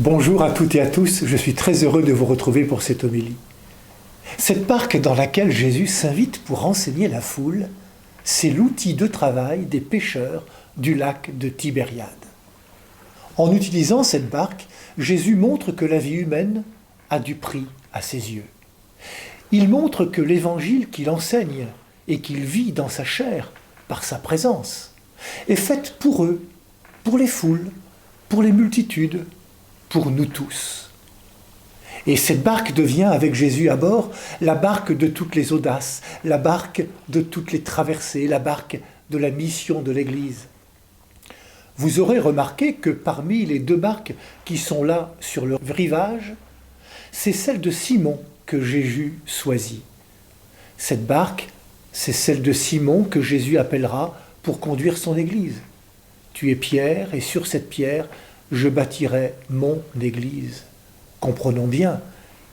Bonjour à toutes et à tous, je suis très heureux de vous retrouver pour cette homélie. Cette barque dans laquelle Jésus s'invite pour enseigner la foule, c'est l'outil de travail des pêcheurs du lac de Tibériade. En utilisant cette barque, Jésus montre que la vie humaine a du prix à ses yeux. Il montre que l'évangile qu'il enseigne et qu'il vit dans sa chair, par sa présence, est faite pour eux, pour les foules, pour les multitudes, pour nous tous. Et cette barque devient, avec Jésus à bord, la barque de toutes les audaces, la barque de toutes les traversées, la barque de la mission de l'Église. Vous aurez remarqué que parmi les deux barques qui sont là sur le rivage, c'est celle de Simon que Jésus choisit. Cette barque, c'est celle de Simon que Jésus appellera pour conduire son Église. Tu es Pierre, et sur cette pierre, je bâtirai mon Église. Comprenons bien,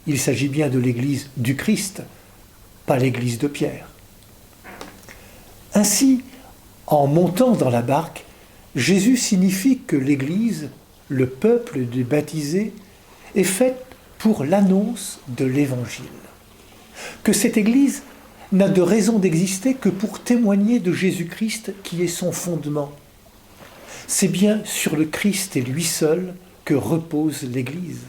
il s'agit bien de l'Église du Christ, pas l'Église de Pierre. Ainsi, en montant dans la barque, Jésus signifie que l'Église, le peuple des baptisés, est faite pour l'annonce de l'Évangile. Que cette Église n'a de raison d'exister que pour témoigner de Jésus-Christ qui est son fondement. C'est bien sur le Christ et lui seul que repose l'Église.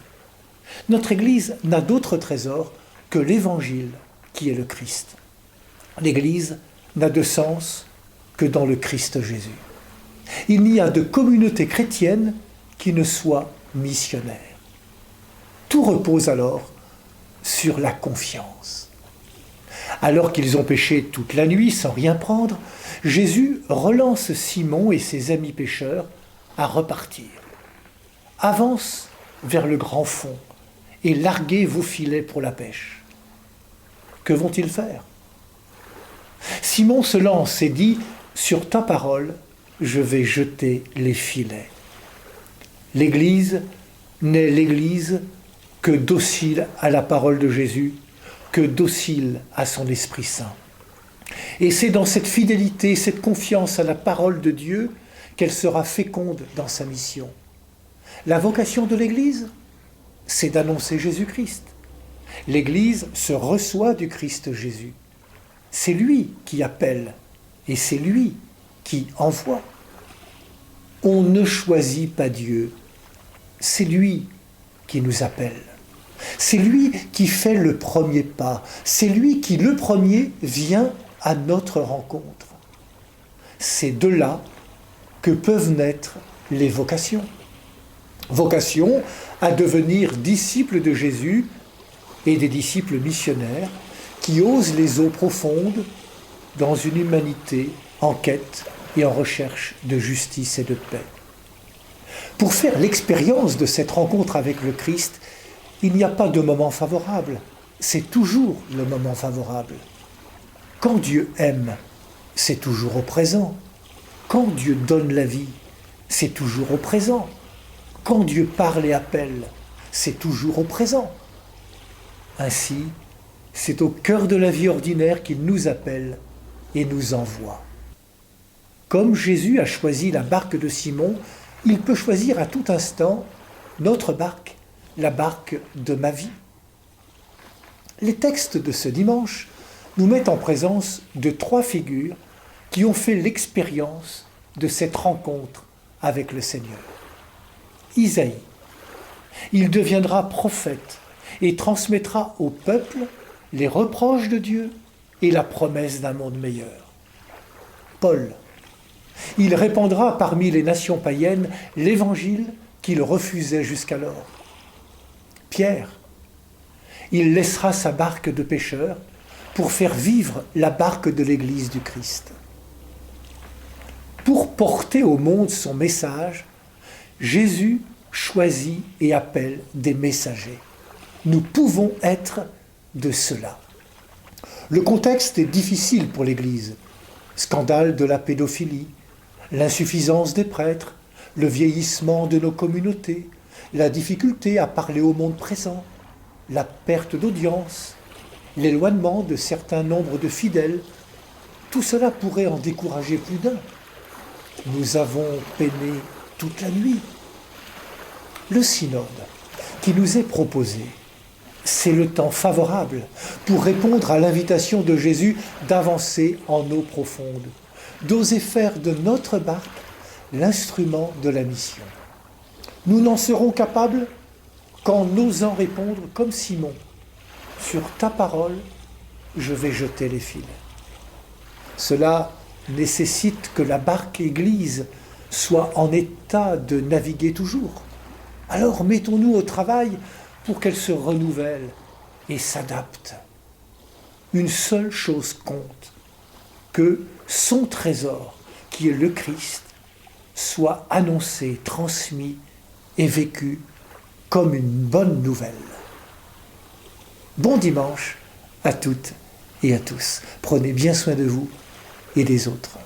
Notre Église n'a d'autre trésor que l'Évangile qui est le Christ. L'Église n'a de sens que dans le Christ Jésus. Il n'y a de communauté chrétienne qui ne soit missionnaire. Tout repose alors sur la confiance. Alors qu'ils ont pêché toute la nuit sans rien prendre, Jésus relance Simon et ses amis pêcheurs à repartir. Avance vers le grand fond et larguez vos filets pour la pêche. Que vont-ils faire? Simon se lance et dit « Sur ta parole, je vais jeter les filets. » L'Église n'est l'Église que docile à la parole de Jésus, que docile à son Esprit Saint. Et c'est dans cette fidélité, cette confiance à la parole de Dieu qu'elle sera féconde dans sa mission. La vocation de l'Église, c'est d'annoncer Jésus-Christ. L'Église se reçoit du Christ Jésus. C'est lui qui appelle et c'est lui qui envoie. On ne choisit pas Dieu, c'est lui qui nous appelle. C'est lui qui fait le premier pas. C'est lui qui, le premier, vient à notre rencontre. C'est de là que peuvent naître les vocations. Vocation à devenir disciples de Jésus et des disciples missionnaires qui osent les eaux profondes dans une humanité en quête et en recherche de justice et de paix. Pour faire l'expérience de cette rencontre avec le Christ, il n'y a pas de moment favorable, c'est toujours le moment favorable. Quand Dieu aime, c'est toujours au présent. Quand Dieu donne la vie, c'est toujours au présent. Quand Dieu parle et appelle, c'est toujours au présent. Ainsi, c'est au cœur de la vie ordinaire qu'il nous appelle et nous envoie. Comme Jésus a choisi la barque de Simon, il peut choisir à tout instant notre barque, la barque de ma vie. Les textes de ce dimanche nous mettent en présence de trois figures qui ont fait l'expérience de cette rencontre avec le Seigneur. Isaïe, il deviendra prophète et transmettra au peuple les reproches de Dieu et la promesse d'un monde meilleur. Paul, il répandra parmi les nations païennes l'évangile qu'il refusait jusqu'alors. Pierre, il laissera sa barque de pêcheur pour faire vivre la barque de l'Église du Christ. Pour porter au monde son message, Jésus choisit et appelle des messagers. Nous pouvons être de cela. Le contexte est difficile pour l'Église. Scandale de la pédophilie, l'insuffisance des prêtres, le vieillissement de nos communautés, la difficulté à parler au monde présent, la perte d'audience, l'éloignement de certains nombres de fidèles, tout cela pourrait en décourager plus d'un. Nous avons peiné toute la nuit. Le synode qui nous est proposé, c'est le temps favorable pour répondre à l'invitation de Jésus d'avancer en eau profonde, d'oser faire de notre barque l'instrument de la mission. Nous n'en serons capables qu'en osant répondre comme Simon, sur ta parole, je vais jeter les filets. Cela nécessite que la barque Église soit en état de naviguer toujours. Alors mettons-nous au travail pour qu'elle se renouvelle et s'adapte. Une seule chose compte, que son trésor, qui est le Christ, soit annoncé, transmis et vécu comme une bonne nouvelle. Bon dimanche à toutes et à tous. Prenez bien soin de vous et des autres.